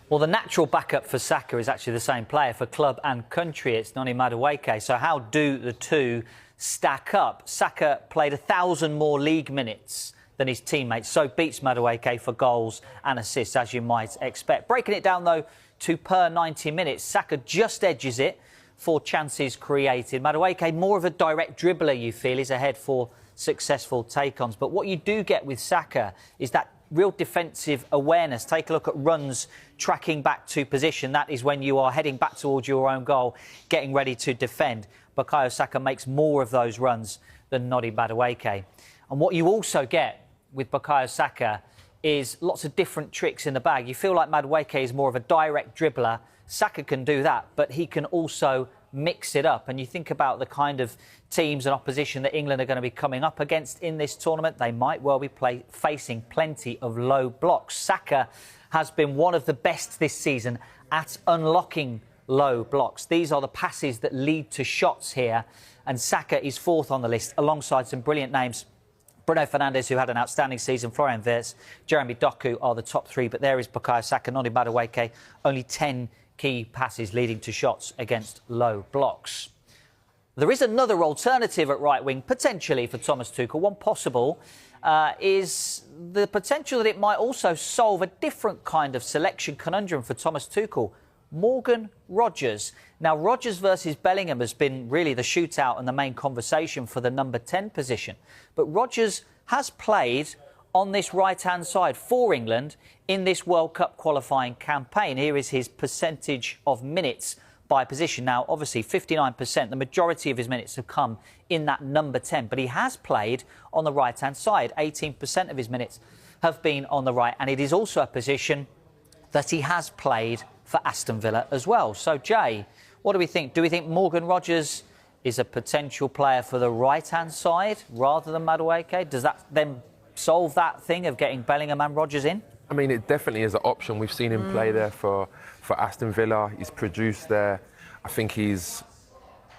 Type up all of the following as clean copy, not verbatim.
Well, the natural backup for Saka is actually the same player for club and country. It's Noni Madueke. So how do the two stack up? Saka played 1,000 more league minutes than his teammates, so beats Madueke for goals and assists, as you might expect. Breaking it down, though, to per 90 minutes, Saka just edges it for chances created. Madueke, more of a direct dribbler, you feel, is ahead for successful take-ons. But what you do get with Saka is that real defensive awareness. Take a look at runs tracking back to position. That is when you are heading back towards your own goal, getting ready to defend. Bukayo Saka makes more of those runs than Noni Madueke. And what you also get with Bukayo Saka is lots of different tricks in the bag. You feel like Madueke is more of a direct dribbler. Saka can do that, but he can also mix it up. And you think about the kind of teams and opposition that England are going to be coming up against in this tournament, they might well be facing plenty of low blocks. Saka has been one of the best this season at unlocking low blocks. These are the passes that lead to shots here, and Saka is fourth on the list alongside some brilliant names. Bruno Fernandes, who had an outstanding season, Florian Wirtz, Jeremy Doku are the top three, but there is Bukayo Saka, Noni Madueke, only 10 key passes leading to shots against low blocks. There is another alternative at right wing, potentially, for Thomas Tuchel. One possible is the potential that it might also solve a different kind of selection conundrum for Thomas Tuchel. Morgan Rogers. Now, Rogers versus Bellingham has been really the shootout and the main conversation for the number 10 position. But Rogers has played on this right-hand side for England in this World Cup qualifying campaign. Here is his percentage of minutes by position. Now, obviously, 59%, the majority of his minutes have come in that number 10, but he has played on the right-hand side. 18% of his minutes have been on the right, and it is also a position that he has played for Aston Villa as well. So, Jay, what do we think? Do we think Morgan Rogers is a potential player for the right-hand side rather than Madueke? Does that then solve that thing of getting Bellingham and Rogers in? I mean, it definitely is an option. We've seen him play there for Aston Villa. He's produced there. I think his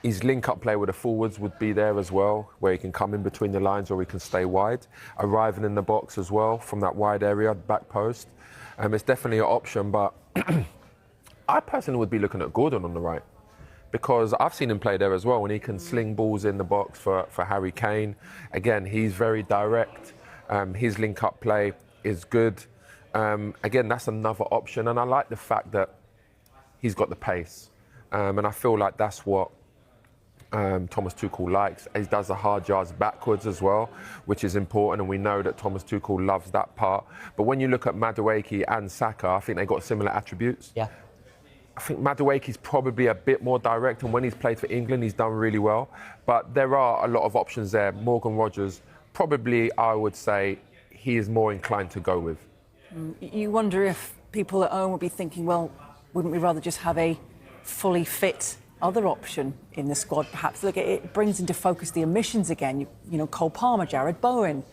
link-up play with the forwards would be there as well, where he can come in between the lines or he can stay wide, arriving in the box as well from that wide area, back post. It's definitely an option, but I personally would be looking at Gordon on the right, because I've seen him play there as well, and he can sling balls in the box for Harry Kane. Again, he's very direct. His link-up play is good. Again, that's another option, and I like the fact that he's got the pace. And I feel like that's what Thomas Tuchel likes. He does the hard yards backwards as well, which is important, and we know that Thomas Tuchel loves that part. But when you look at Madueke and Saka, I think they've got similar attributes. Yeah. I think Madueke's probably a bit more direct, and when he's played for England, he's done really well. But there are a lot of options there. Morgan Rogers, probably, I would say, he is more inclined to go with. You wonder if people at home would be thinking, well, wouldn't we rather just have a fully fit other option in the squad? Perhaps look, it brings into focus the omissions again. You know, Cole Palmer, Jared Bowen,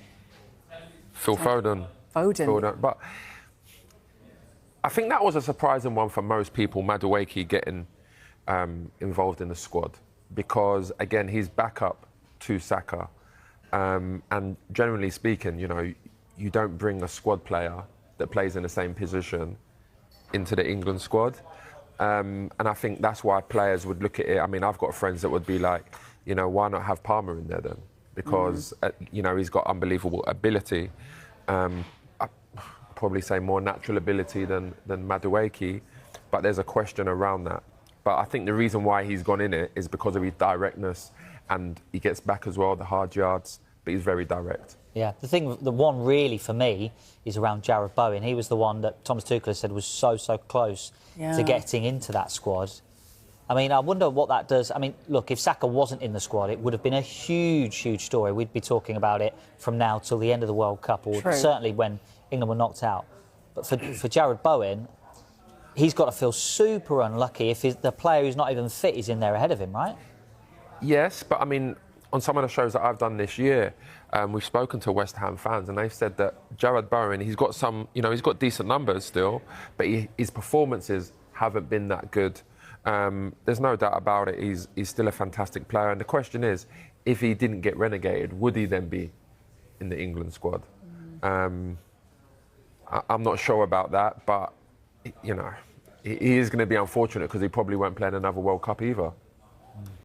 Phil Foden. But I think that was a surprising one for most people, Madueke getting involved in the squad, because, again, he's backup to Saka. And generally speaking, you know, you don't bring a squad player that plays in the same position into the England squad. And I think that's why players would look at it. I mean, I've got friends that would be like, you know, why not have Palmer in there then? Because, you know, he's got unbelievable ability. I'd probably say more natural ability than Madueke, but there's a question around that. But I think the reason why he's gone in it is because of his directness, and he gets back as well, the hard yards, but he's very direct. Yeah, the one really for me is around Jared Bowen. He was the one that Thomas Tuchel said was so close to getting into that squad. I mean, I wonder what that does. I mean, look, if Saka wasn't in the squad, it would have been a huge story. We'd be talking about it from now till the end of the World Cup, or certainly when England were knocked out. But for Jared Bowen, he's got to feel super unlucky if the player who's not even fit is in there ahead of him, right? Yes, but I mean, on some of the shows that I've done this year, we've spoken to West Ham fans, and they've said that Jared Bowen, he's got some, you know, he's got decent numbers still, but his performances haven't been that good. There's no doubt about it. He's still a fantastic player, and the question is, if he didn't get relegated, would he then be in the England squad? I'm not sure about that, but you know, he is going to be unfortunate because he probably won't play in another World Cup either.